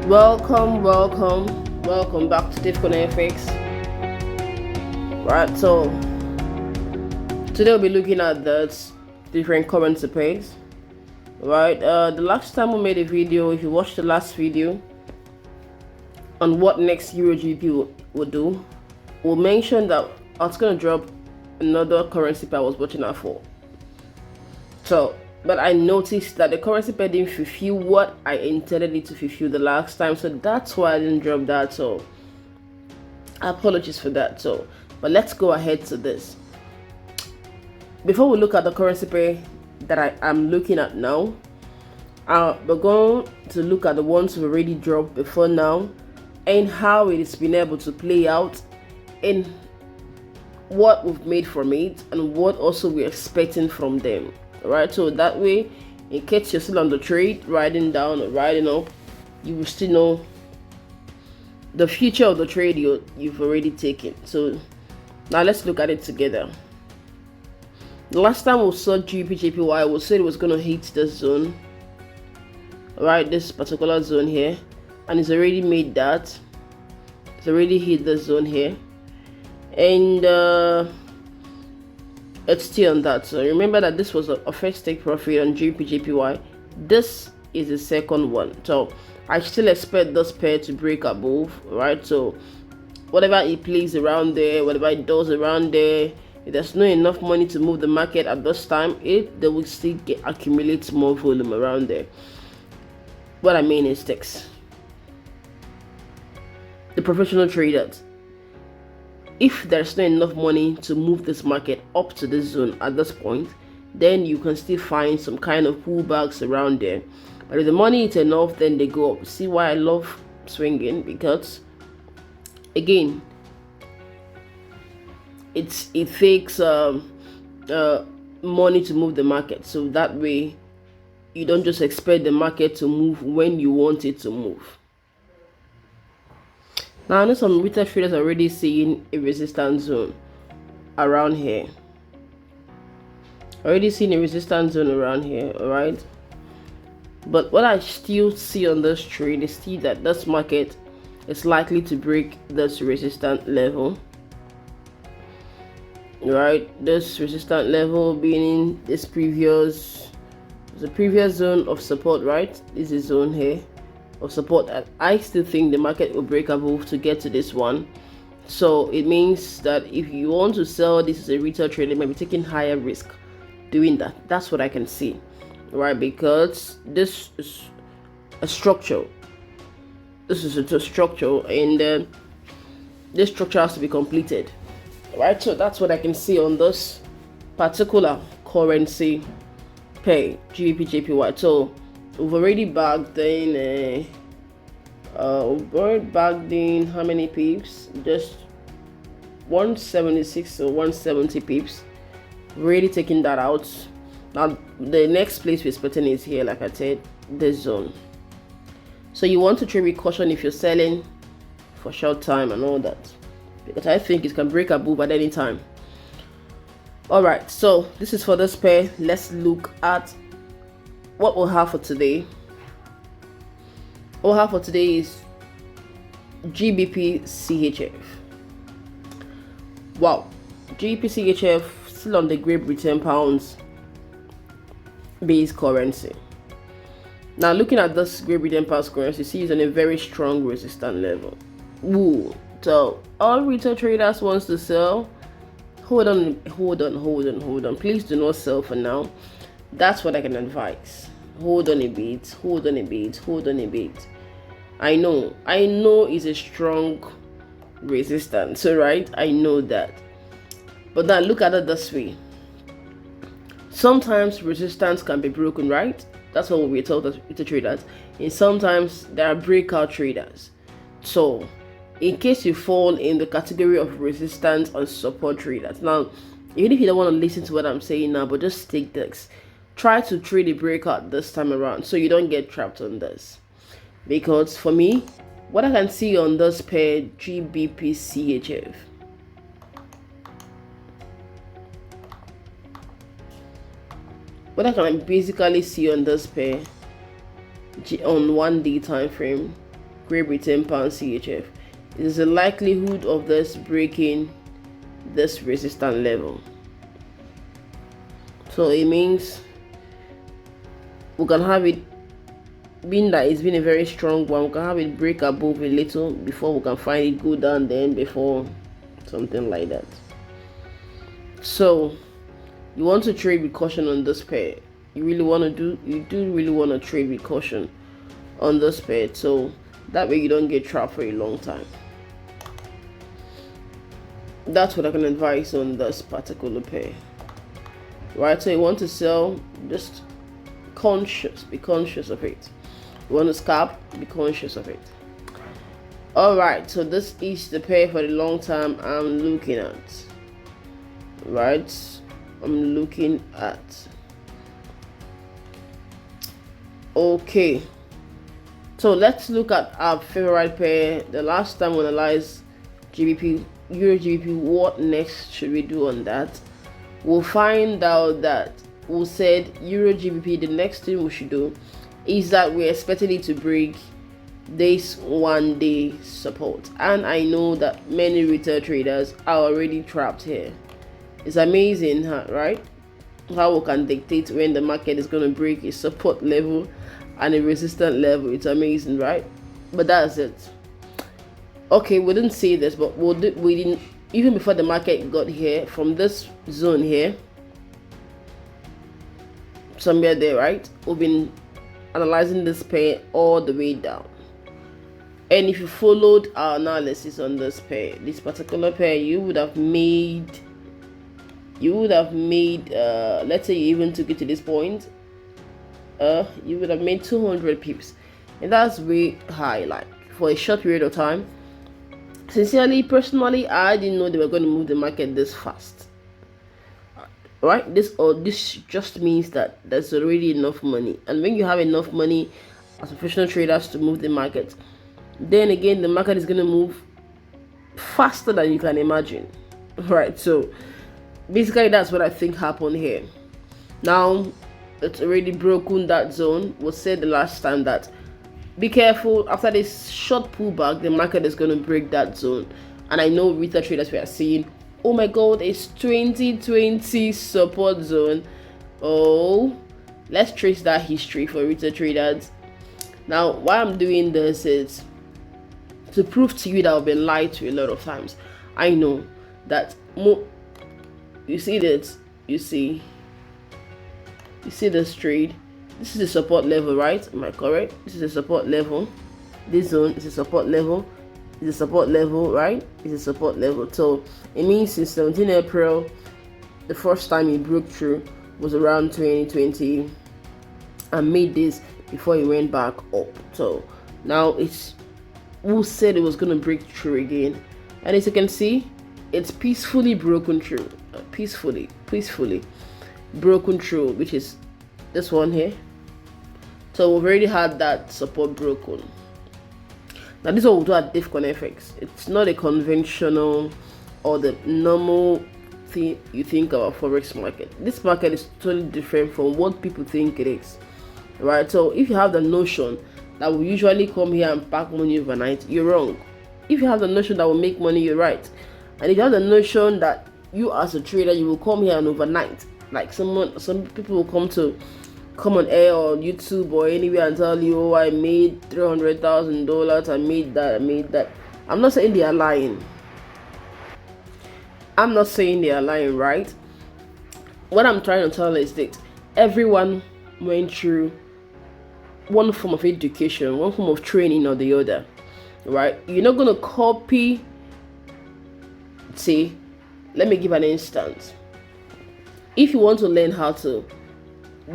Welcome back to Davecon FX. Right, so today we'll be looking at the different currency pairs. Right, the last time we made a video, if you watched the last video on what next EuroGBP will do, we'll mention that I was gonna drop another currency pair I was watching out for. But I noticed that the currency pair didn't fulfill what I intended it to fulfill the last time, so that's why I didn't drop that. So apologies for that. But let's go ahead to this. Before we look at the currency pair that I am looking at now, we're going to look at the ones we've already dropped before now and how it has been able to play out and what we've made from it and what also we're expecting from them. Right, so that way, in case you're still on the trade, riding down or riding up, you will still know the future of the trade you've already taken. So now let's look at it together. The last time we saw Gbpchf, we said it was going to hit this zone, right, this particular zone here, and it's already made that. It's already hit the zone here, and it's still on that. So remember that this was a first take profit on Gbpchf. This is the second one, so I still expect this pair to break above, right? So whatever it plays around there, whatever it does around there, if there's not enough money to move the market at this time, they will still accumulate more volume around there. What I mean is this: the professional traders, if there's not enough money to move this market up to this zone at this point, then you can still find some kind of pullbacks around there. But if the money is enough, then they go up. See why I love swinging? Because again, it takes money to move the market, so that way you don't just expect the market to move when you want it to move. Now I know some retail traders are already seeing a resistance zone around here. Already seeing a resistance zone around here, alright? But what I still see on this trade is still that this market is likely to break this resistance level. Right? This resistance level being this previous zone of support, right? This is zone here of support that I still think the market will break above to get to this one. So it means that if you want to sell this as a retail trader, you might be taking higher risk doing that. That's what I can see, right? Because this is a structure. This is a structure, and this structure has to be completed, right? So that's what I can see on this particular currency pair, Gbpchf. So we've already bagged in how many pips? Just 176 or 170 pips. We've already taken that out. Now the next place we're expecting is here, like I said, this zone. So you want to trade with caution if you're selling for short time and all that, because I think it can break above at any time. Alright, so this is for this pair. Let's look at what we'll have for today. What we'll have for today is Gbpchf. Wow, Gbpchf still on the Great Britain pounds base currency. Now looking at this Great Britain pounds currency, see it's on a very strong resistance level. Ooh, so all retail traders wants to sell. Hold on. Please do not sell for now. That's what I can advise. Hold on a bit. I know it's a strong resistance, right? I know that. But then look at it this way. Sometimes resistance can be broken, right? That's what we're told as retail traders. And sometimes there are breakout traders. So in case you fall in the category of resistance and support traders, now even if you don't want to listen to what I'm saying now, but just take this, try to trade a breakout this time around so you don't get trapped on this. Because for me, what I can see on this pair, Gbpchf, what I can basically see on this pair on 1 day time frame Great Britain pound CHF. Is the likelihood of this breaking this resistance level. So it means we can have it, being that it's been a very strong one, we can have it break above a little before we can find it go down, then before something like that. So you want to trade with caution on this pair. You do really want to trade with caution on this pair, so that way you don't get trapped for a long time. That's what I can advise on this particular pair, right? So you want to sell, just be conscious of it. You want to scalp, be conscious of it. All right, so this is the pair for the long term I'm looking at, right? Okay, so let's look at our favorite pair. The last time we analyzed GBP, Euro GBP, what next should we do on that? We'll find out that we said Euro GBP, the next thing we should do is that we're expecting it to break this 1 day support, and I know that many retail traders are already trapped here. It's amazing, right? How we can dictate when the market is going to break a support level and a resistance level. It's amazing, right? But that's it. Okay, we didn't say this, but we didn't, even before the market got here, from this zone here, somewhere there, right? We've been analyzing this pair all the way down. And if you followed our analysis on this pair, this particular pair, you would have made, let's say you even took it to this point, you would have made 200 pips, and that's way high, like for a short period of time. Sincerely, personally, I didn't know they were going to move the market this fast, right? This just means that there's already enough money, and when you have enough money as professional traders to move the market, then again the market is going to move faster than you can imagine, right? So basically that's what I think happened here. Now it's already broken that zone. We said the last time that be careful, after this short pullback the market is going to break that zone, and I know retail traders we are seeing, oh my god, it's 2020 support zone. Oh, let's trace that history for retail traders. Now why I'm doing this is to prove to you that I've been lied to a lot of times. I know that you see this, you see this trade, this is the support level, right? Am I correct? This is the support level, this zone is a support level, it's a support level, right? It's a support level. So it means since 17 April, the first time it broke through was around 2020 and made this before it went back up. So now it's, who said it was going to break through again, and as you can see, it's peacefully broken through, peacefully broken through, which is this one here. So we've already had that support broken. Now this is what we'll do at Davecon FX. It's not a conventional or the normal thing you think about forex market. This market is totally different from what people think it is, right? So if you have the notion that we usually come here and pack money overnight, you're wrong. If you have the notion that will make money, you're right. And if you have the notion that you as a trader, you will come here and overnight, like some people will come on air or YouTube or anywhere and tell you, oh, I made $300,000, I made that. I'm not saying they are lying. Right? What I'm trying to tell is that everyone went through one form of education, one form of training or the other, right? You're not going to copy. See, let me give an instance. If you want to learn how to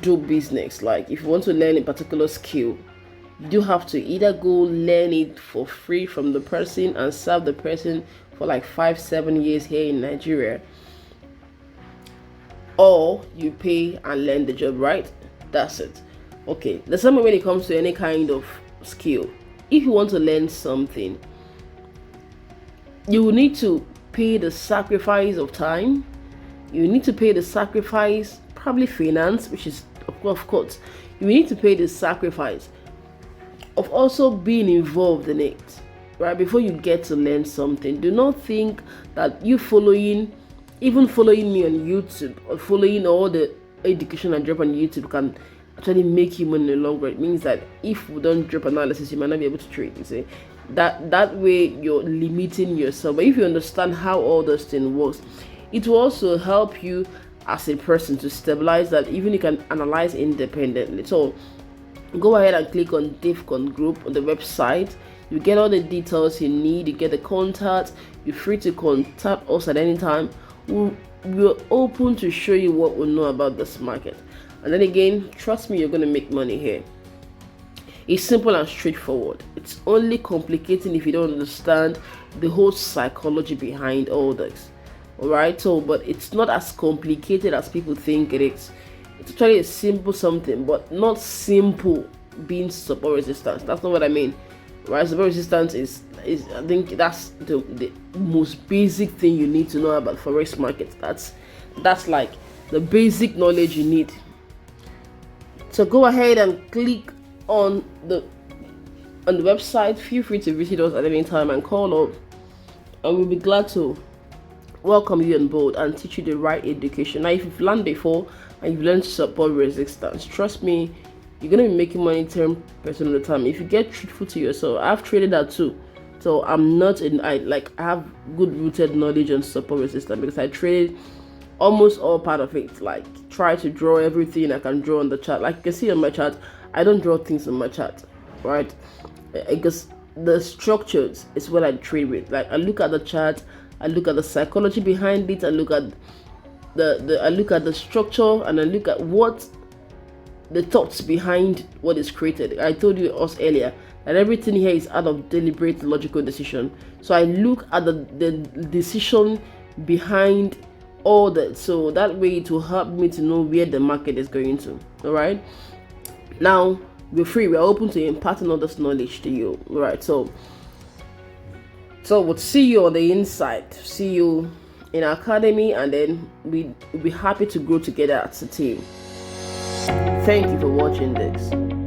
do business, like if you want to learn a particular skill, you do have to either go learn it for free from the person and serve the person for like 5-7 years here in Nigeria, or you pay and learn the job, right? That's it. Okay, the same way when it comes to any kind of skill. If you want to learn something, you will need to pay the sacrifice of time. You need to pay the sacrifice, probably finance, which is of course you need to pay the sacrifice of also being involved in it, right? Before you get to learn something, do not think that you following me on YouTube or following all the education I drop on YouTube can actually make you money in the long run. It means that if we don't drop analysis, you might not be able to trade. You see, that way you're limiting yourself. But if you understand how all those things works, it will also help you as a person to stabilize that even you can analyze independently. So go ahead and click on Davecon group on the website. You get all the details you need. You get the contact. You're free to contact us at any time. We're open to show you what we know about this market. And then again, trust me, you're going to make money here. It's simple and straightforward. It's only complicating if you don't understand the whole psychology behind all this. Alright, so but it's not as complicated as people think it is. It's actually a simple something, but not simple being support resistance. That's not what I mean. Right, support resistance is I think that's the most basic thing you need to know about forex market. That's like the basic knowledge you need. So go ahead and click on the website. Feel free to visit us at any time and call up, and we'll be glad to welcome you on board and teach you the right education. Now, if you've learned before and you've learned support resistance, trust me, you're gonna be making money 10% of the time if you get truthful to yourself. I've traded that too, so I'm not I have good rooted knowledge on support resistance because I traded almost all part of it. Like, try to draw everything I can draw on the chart. Like you can see on my chart, I don't draw things on my chart, right? Because the structures is what I trade with. Like, I look at the chart, I look at the psychology behind it, I look at the structure, and I look at what the thoughts behind what is created. I told you earlier that everything here is out of deliberate logical decision. So I look at the decision behind all that, so that way it will help me to know where the market is going to. All right, now we're free, we're open to imparting all this knowledge to you. All right, so we'll see you on the inside, see you in our academy, and then we'll be happy to grow together as a team. Thank you for watching this.